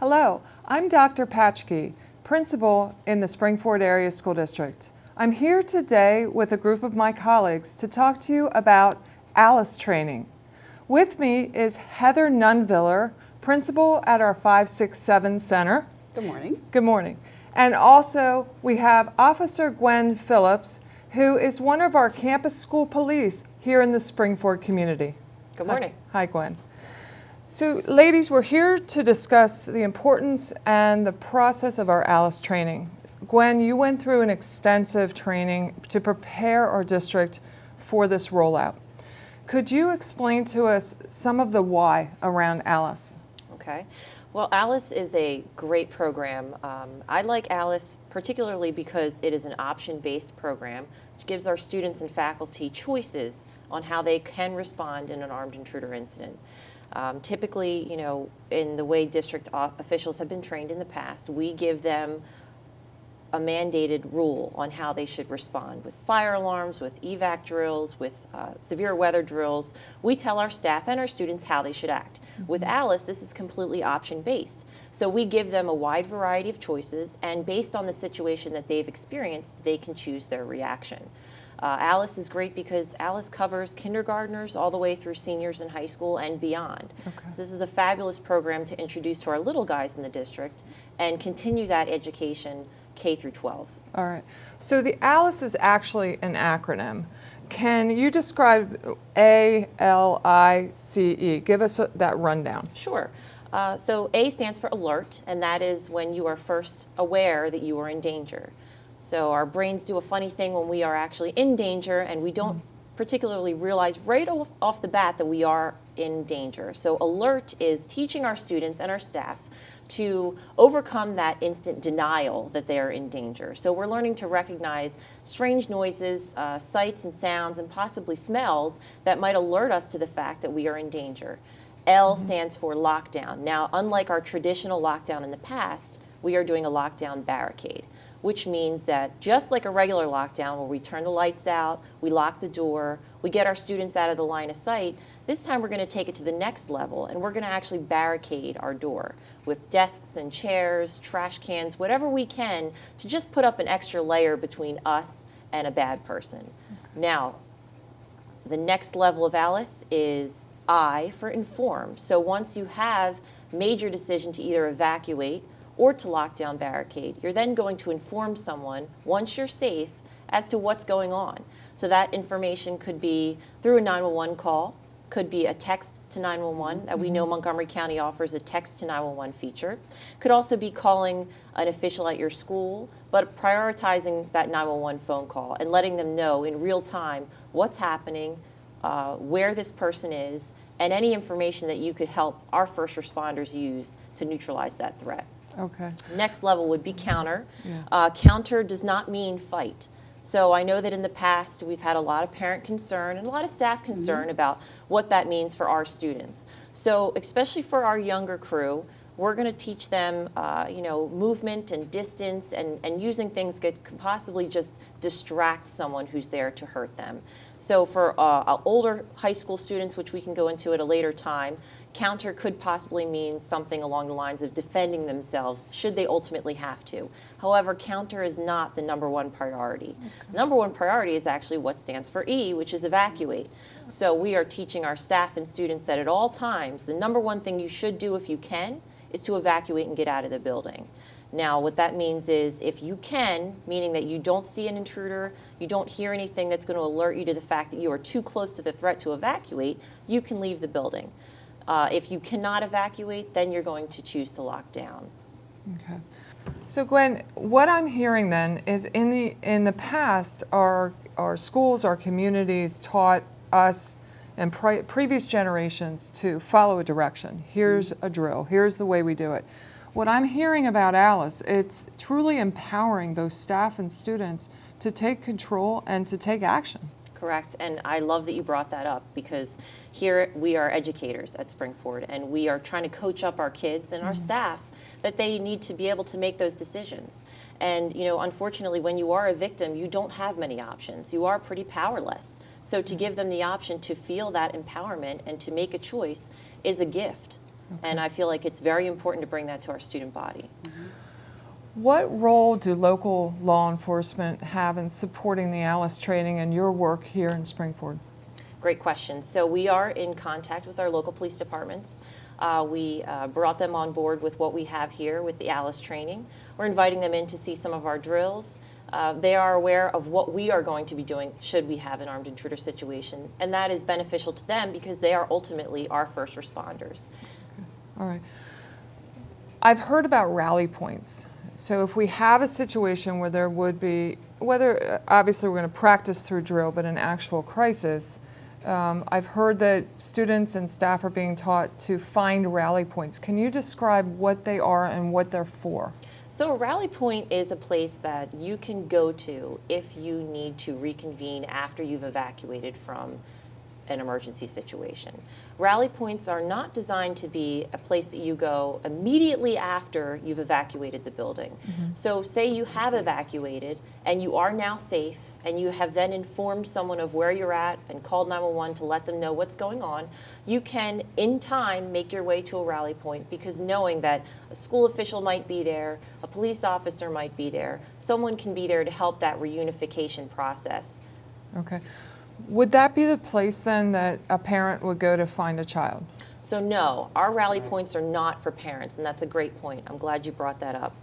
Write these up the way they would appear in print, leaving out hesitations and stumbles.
Hello, I'm Dr. Patchke, principal in the Springford Area School District. I'm here today with a group of my colleagues to talk to you about ALICE training. With me is Heather Nunviller, principal at our 567 Center. Good morning. Good morning. And also we have Officer Gwen Phillips, who is one of our campus school police here in the Springford community. Good morning. Hi, Gwen. So, ladies, we're here to discuss the importance and the process of our ALICE training. Gwen, you went through an extensive training to prepare our district for this rollout. Could you explain to us some of the why around ALICE? Okay. Well, ALICE is a great program. I like ALICE particularly because it is an option-based program which gives our students and faculty choices on how they can respond in an armed intruder incident. Typically, in the way district officials have been trained in the past, we give them a mandated rule on how they should respond with fire alarms, with evac drills, with severe weather drills. We tell our staff and our students how they should act. Mm-hmm. With ALICE, this is completely option-based. So we give them a wide variety of choices, and based on the situation that they've experienced, they can choose their reaction. ALICE is great because ALICE covers kindergartners all the way through seniors in high school and beyond. Okay. So this is a fabulous program to introduce to our little guys in the district and continue that education K through 12. All right. So the ALICE is actually an acronym. Can you describe ALICE? Give us that rundown. Sure. So A stands for alert, and that is when you are first aware that you are in danger. So our brains do a funny thing when we are actually in danger, and we don't particularly realize right off the bat that we are in danger. So alert is teaching our students and our staff to overcome that instant denial that they are in danger. So we're learning to recognize strange noises, sights and sounds, and possibly smells that might alert us to the fact that we are in danger. L stands for lockdown. Now, unlike our traditional lockdown in the past, we are doing a lockdown barricade, which means that just like a regular lockdown where we turn the lights out, we lock the door, we get our students out of the line of sight, this time we're going to take it to the next level, and we're going to actually barricade our door with desks and chairs, trash cans, whatever we can to just put up an extra layer between us and a bad person. Okay. Now, the next level of ALICE is I for inform. So once you have major decision to either evacuate or to lock down barricade, you're then going to inform someone, once you're safe, as to what's going on. So that information could be through a 911 call, could be a text to 911. We know Montgomery County offers a text to 911 feature. Could also be calling an official at your school, but prioritizing that 911 phone call and letting them know in real time what's happening, where this person is, and any information that you could help our first responders use to neutralize that threat. Okay. Next level would be counter. Yeah. Counter does not mean fight. So I know that in the past we've had a lot of parent concern and a lot of staff concern about what that means for our students. So especially for our younger crew, we're going to teach them, movement and distance and using things that could possibly just distract someone who's there to hurt them. So for older high school students, which we can go into at a later time, counter could possibly mean something along the lines of defending themselves should they ultimately have to. However, counter is not the number one priority. Okay. The number one priority is actually what stands for E, which is evacuate. So we are teaching our staff and students that at all times, the number one thing you should do if you can is to evacuate and get out of the building. Now, what that means is if you can, meaning that you don't see an intruder, you don't hear anything that's going to alert you to the fact that you are too close to the threat to evacuate, you can leave the building. If you cannot evacuate, then you're going to choose to lock down. Okay. So Gwen, what I'm hearing then is in the past, our schools, our communities taught us and previous generations to follow a direction. Here's a drill. Here's the way we do it. What I'm hearing about ALICE, it's truly empowering those staff and students to take control and to take action. Correct, and I love that you brought that up because here we are educators at Springford and we are trying to coach up our kids and our staff that they need to be able to make those decisions. And unfortunately, when you are a victim, you don't have many options. You are pretty powerless. So to give them the option to feel that empowerment and to make a choice is a gift. And I feel like it's very important to bring that to our student body. What role do local law enforcement have in supporting the ALICE training and your work here in Springford? Great question. So we are in contact with our local police departments. We brought them on board with what we have here with the ALICE training. We're inviting them in to see some of our drills. They are aware of what we are going to be doing should we have an armed intruder situation, and that is beneficial to them because they are ultimately our first responders. All right. I've heard about rally points. So if we have a situation where there would be, whether obviously we're going to practice through drill, but an actual crisis, I've heard that students and staff are being taught to find rally points. Can you describe what they are and what they're for? So a rally point is a place that you can go to if you need to reconvene after you've evacuated from an emergency situation. Rally points are not designed to be a place that you go immediately after you've evacuated the building. So say you have evacuated and you are now safe and you have then informed someone of where you're at and called 911 to let them know what's going on, you can in time make your way to a rally point, because knowing that a school official might be there, a police officer might be there, someone can be there to help that reunification process. Okay. Would that be the place then that a parent would go to find a child? So no, our rally points are not for parents, and that's a great point. I'm glad you brought that up.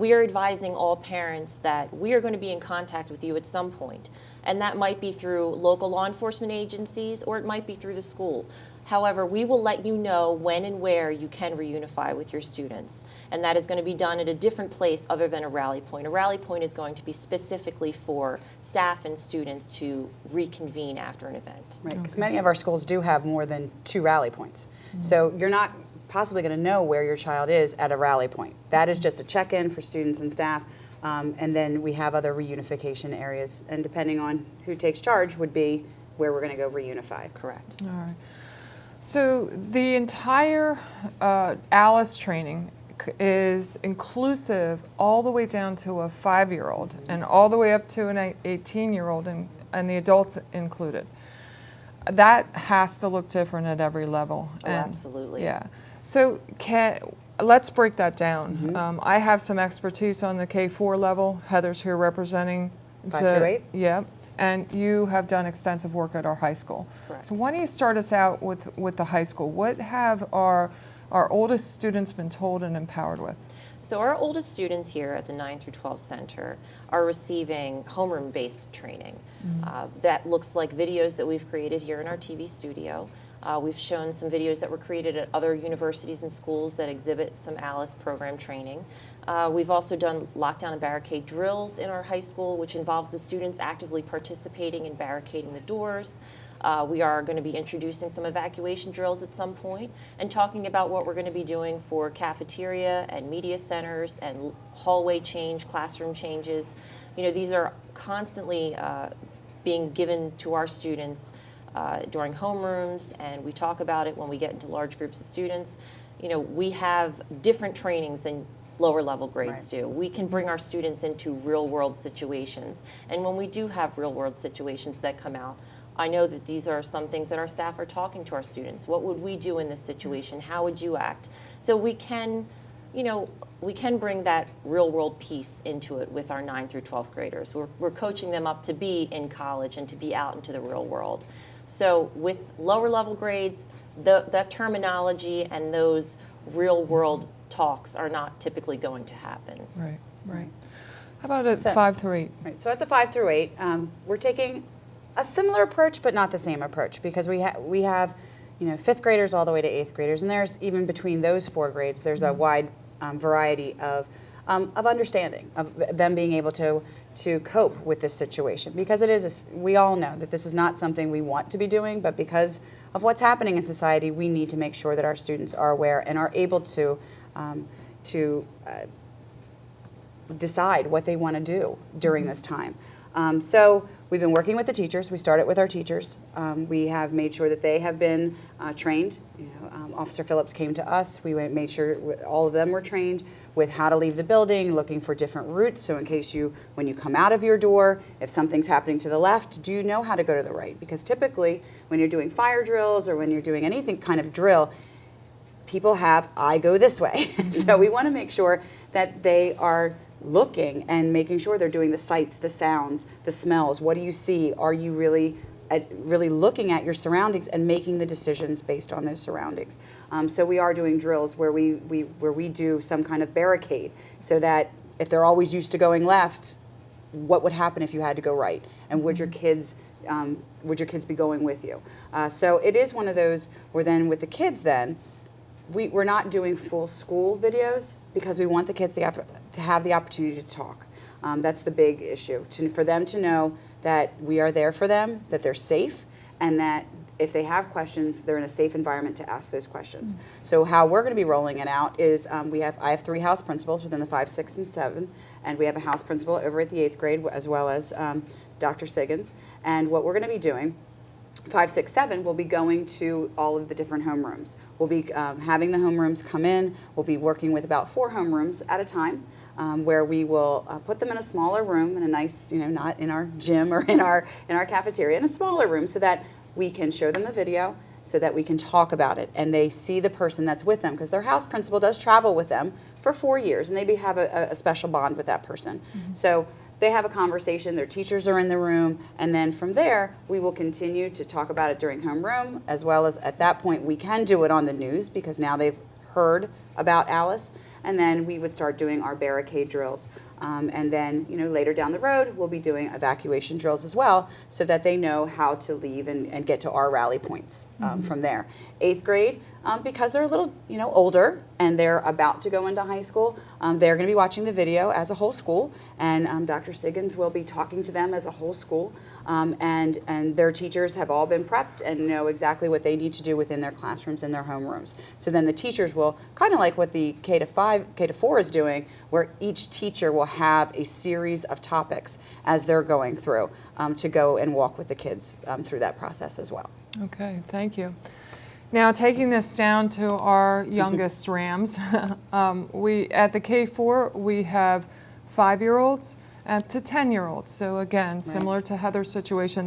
We are advising all parents that we are going to be in contact with you at some point, and that might be through local law enforcement agencies or it might be through the school. However, we will let you know when and where you can reunify with your students, and that is going to be done at a different place other than a rally point. A rally point is going to be specifically for staff and students to reconvene after an event. Right, because many of our schools do have more than 2 rally points. So you're not possibly going to know where your child is at a rally point. That is just a check-in for students and staff, and then we have other reunification areas, and depending on who takes charge would be where we're going to go reunify. Correct. All right. So the entire ALICE training is inclusive all the way down to a 5-year-old and all the way up to an 18-year-old and the adults included. That has to look different at every level. Oh, absolutely. Yeah. So let's break that down. I have some expertise on the K-4 level. Heather's here representing. 5 through 8? Yeah. And you have done extensive work at our high school. Correct. So why don't you start us out with the high school? What have our oldest students been told and empowered with? So our oldest students here at the 9 through 12 Center are receiving homeroom-based training. That looks like videos that we've created here in our TV studio. We've shown some videos that were created at other universities and schools that exhibit some ALICE program training. We've also done lockdown and barricade drills in our high school, which involves the students actively participating in barricading the doors. We are going to be introducing some evacuation drills at some point and talking about what we're going to be doing for cafeteria and media centers and hallway change, classroom changes. You know, these are constantly being given to our students during homerooms, and we talk about it when we get into large groups of students. You know, we have different trainings than lower level grades do. We can bring our students into real world situations, and when we do have real world situations that come out, I know that these are some things that our staff are talking to our students. What would we do in this situation? How would you act? So we can, you know, we can bring that real world piece into it with our 9 through 12th graders. We're coaching them up to be in college and to be out into the real world. So with lower level grades, that terminology and those real world talks are not typically going to happen. Right, right. How about at So- 5 through 8? Right, so at the 5 through 8, we're taking a similar approach, but not the same approach, because we have, you know, 5th graders all the way to 8th graders, and there's even between those 4 grades, there's a wide variety of understanding of them being able to cope with this situation, because it is we all know that this is not something we want to be doing, but because of what's happening in society, we need to make sure that our students are aware and are able to decide what they want to do during this time. So we've been working with the teachers. We started with our teachers. We have made sure that they have been trained. You know, Officer Phillips came to us. We made sure all of them were trained with how to leave the building, looking for different routes. So in case when you come out of your door, if something's happening to the left, do you know how to go to the right? Because typically when you're doing fire drills or when you're doing anything kind of drill, people have, I go this way. So we want to make sure that they are looking and making sure they're doing the sights, the sounds, the smells. What do you see? Are you really looking at your surroundings and making the decisions based on those surroundings? So we are doing drills where we do some kind of barricade, so that if they're always used to going left, what would happen if you had to go right? And would your kids be going with you? So it is one of those where then with the kids then, we're not doing full school videos because we want the kids to have the opportunity to talk. That's the big issue, for them to know that we are there for them, that they're safe, and that if they have questions, they're in a safe environment to ask those questions. Mm-hmm. So how we're going to be rolling it out is I have 3 house principals within the 5, 6, and 7, and we have a house principal over at the 8th grade as well as Dr. Siggins. And what we're going to be doing, 5, 6, 7, we'll be going to all of the different homerooms. We'll be having the homerooms come in. We'll be working with about 4 homerooms at a time, where we will put them in a smaller room, in a nice, not in our gym or in our cafeteria, in a smaller room, so that we can show them the video, so that we can talk about it, and they see the person that's with them, because their house principal does travel with them for 4 years, and they have a special bond with that person. Mm-hmm. So they have a conversation, their teachers are in the room, and then from there, we will continue to talk about it during homeroom, as well as at that point, we can do it on the news, because now they've heard about Alice, and then we would start doing our barricade drills. And then, later down the road, we'll be doing evacuation drills as well, so that they know how to leave and get to our rally points from there. 8th grade, because they're a little, older and they're about to go into high school, they're going to be watching the video as a whole school, and Dr. Siggins will be talking to them as a whole school, and their teachers have all been prepped and know exactly what they need to do within their classrooms and their homerooms. So then the teachers will, kind of like what the K to 4 is doing, where each teacher will have a series of topics as they're going through, to go and walk with the kids through that process as well. Okay, thank you. Now, taking this down to our youngest Rams, at the K4 we have 5-year-olds to 10-year-olds. So again, similar to Heather's situation,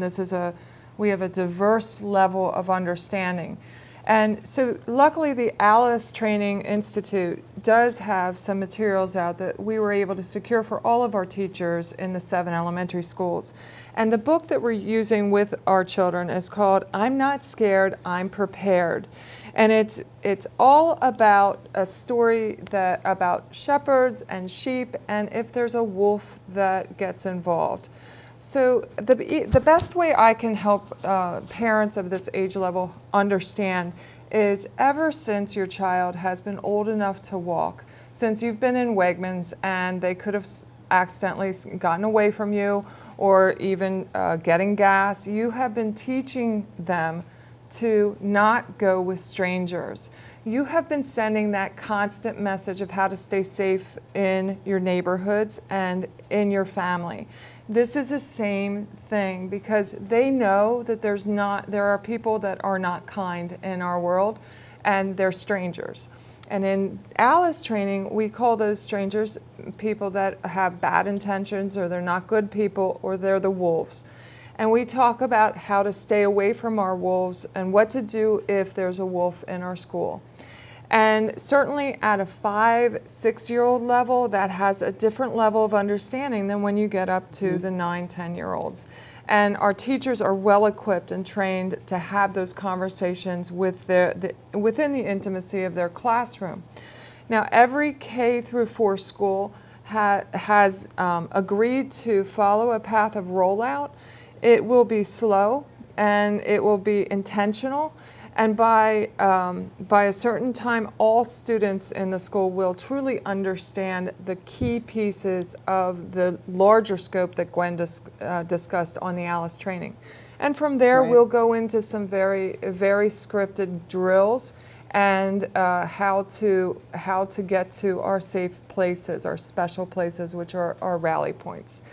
we have a diverse level of understanding. And so luckily the Alice Training Institute does have some materials out that we were able to secure for all of our teachers in the 7 elementary schools. And the book that we're using with our children is called I'm Not Scared, I'm Prepared. And it's all about a story about shepherds and sheep, and if there's a wolf that gets involved. So the best way I can help parents of this age level understand is ever since your child has been old enough to walk, since you've been in Wegmans and they could have accidentally gotten away from you, or even getting gas, you have been teaching them to not go with strangers. You have been sending that constant message of how to stay safe in your neighborhoods and in your family. This is the same thing, because they know that there are people that are not kind in our world, and they're strangers. And in Alice training, we call those strangers people that have bad intentions, or they're not good people, or they're the wolves. And we talk about how to stay away from our wolves and what to do if there's a wolf in our school. And certainly at a 5, 6-year-old level, that has a different level of understanding than when you get up to the 9, 10-year-olds. And our teachers are well equipped and trained to have those conversations within the intimacy of their classroom. Now, every K through 4 school has agreed to follow a path of rollout. It will be slow and it will be intentional. And by a certain time, all students in the school will truly understand the key pieces of the larger scope that Gwen discussed on the Alice training. And from there, we'll go into some very, very scripted drills and how to get to our safe places, our special places, which are our rally points.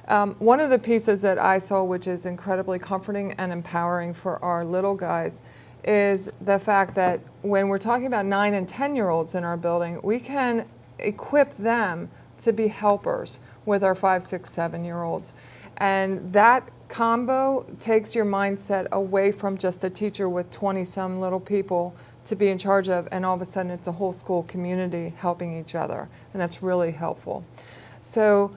One of the pieces that I saw, which is incredibly comforting and empowering for our little guys, is the fact that when we're talking about 9 and 10-year-olds in our building, we can equip them to be helpers with our 5, 6, 7-year-olds. And that combo takes your mindset away from just a teacher with 20-some little people to be in charge of, and all of a sudden it's a whole school community helping each other, and that's really helpful. So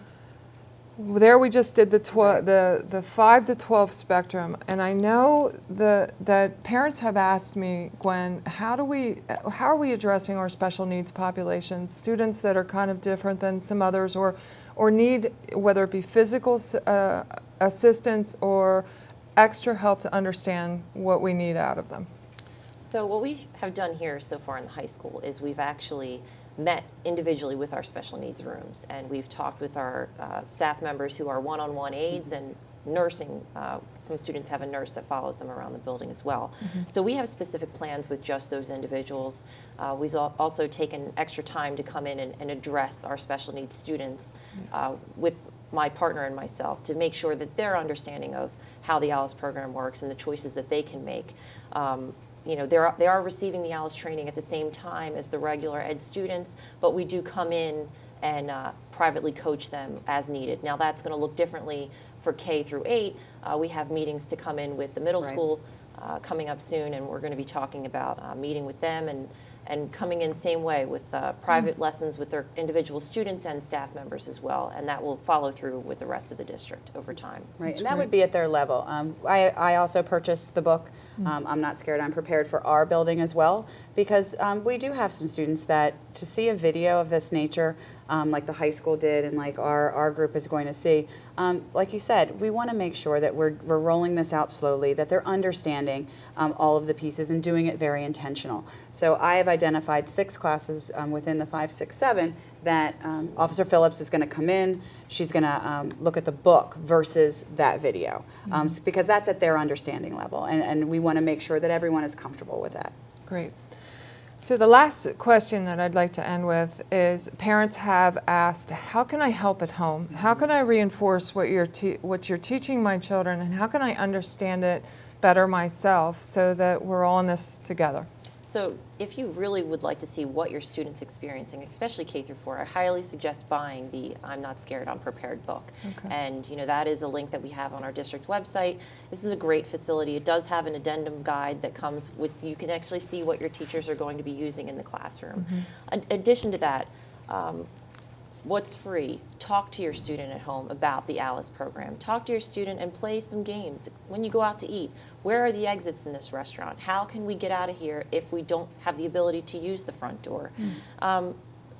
there we just did the 5 to 12 spectrum, and I know that parents have asked me, Gwen, how are we addressing our special needs population, students that are kind of different than some others, or need, whether it be physical assistance or extra help to understand what we need out of them? So what we have done here so far in the high school is we've actually met individually with our special needs rooms, and we've talked with our staff members who are one-on-one aides and nursing. Some students have a nurse that follows them around the building as well. So we have specific plans with just those individuals. We've also taken extra time to come in and address our special needs students with my partner and myself to make sure that they're understanding of how the ALICE program works and the choices that they can make. You know, they are receiving the ALICE training at the same time as the regular ed students, but we do come in and privately coach them as needed. Now that's going to look differently for K through 8. We have meetings to come in with the middle school coming up soon, and we're going to be talking about meeting with them and coming in same way with private lessons with their individual students and staff members as well, and that will follow through with the rest of the district over time. Right, and that would be at their level. I also purchased the book, I'm Not Scared, I'm Prepared, for our building as well, because we do have some students that, to see a video of this nature, like the high school did and like our group is going to see, like you said, we want to make sure that we're rolling this out slowly, that they're understanding all of the pieces and doing it very intentional. So I have identified 6 classes within the 5, 6, 7 that Officer Phillips is going to come in. She's going to look at the book versus that video, because that's at their understanding level, and we want to make sure that everyone is comfortable with that. Great. So the last question that I'd like to end with is, parents have asked, how can I help at home? How can I reinforce what you're teaching my children, and how can I understand it better myself so that we're all in this together? So if you really would like to see what your students experiencing, especially K through 4, I highly suggest buying the I'm Not Scared, I'm Prepared book. Okay. And you know, that is a link that we have on our district website. This is a great facility. It does have an addendum guide that comes with, you can actually see what your teachers are going to be using in the classroom. In addition to that, what's free? Talk to your student at home about the ALICE program. Talk to your student and play some games. When you go out to eat, where are the exits in this restaurant? How can we get out of here if we don't have the ability to use the front door?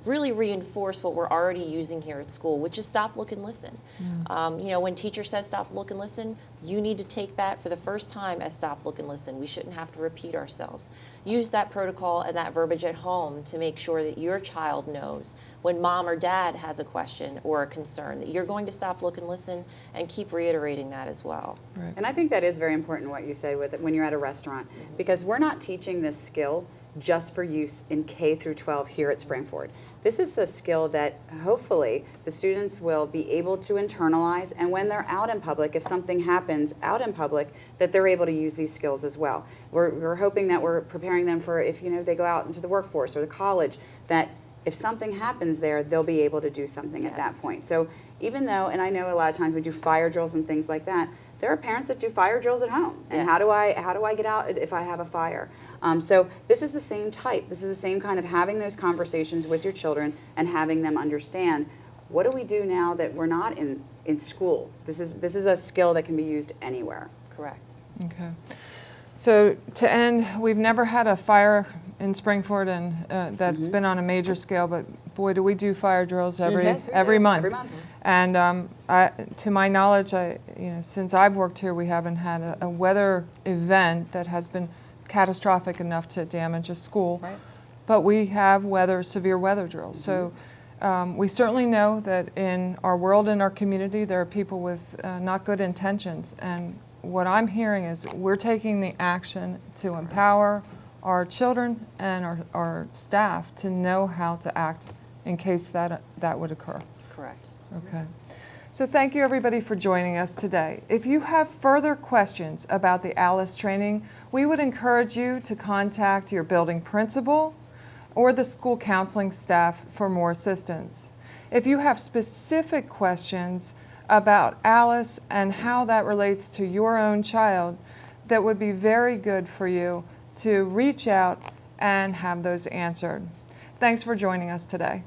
Really reinforce what we're already using here at school, which is stop, look, and listen. You know, when teacher says stop, look, and listen, you need to take that for the first time as stop, look, and listen. We shouldn't have to repeat ourselves. Use that protocol and that verbiage at home to make sure that your child knows when mom or dad has a question or a concern, that you're going to stop, look, and listen, and keep reiterating that as well. Right. And I think that is very important what you said with it when you're at a restaurant, because we're not teaching this skill just for use in K through 12 here at Springford. This is a skill that hopefully the students will be able to internalize, and when they're out in public, if something happens out in public, that they're able to use these skills as well. We're hoping that we're preparing them for, if they go out into the workforce or the college, that if something happens there, they'll be able to do something at that point. So even though, and I know a lot of times we do fire drills and things like that, there are parents that do fire drills at home. And how do I get out if I have a fire? So this is the same type. This is the same kind of having those conversations with your children and having them understand, what do we do now that we're not in school? This is a skill that can be used anywhere. Correct. Okay. So to end, we've never had a fire in Springford, and that's been on a major scale, but boy, do we do fire drills every month. Every month. And to my knowledge, since I've worked here, we haven't had a weather event that has been catastrophic enough to damage a school. Right. But we have severe weather drills. So we certainly know that in our world, in our community, there are people with not good intentions. And what I'm hearing is we're taking the action to empower our children and our staff to know how to act in case that would occur. Correct. Okay. So thank you everybody for joining us today. If you have further questions about the ALICE training, we would encourage you to contact your building principal or the school counseling staff for more assistance. If you have specific questions about ALICE and how that relates to your own child, that would be very good for you to reach out and have those answered. Thanks for joining us today.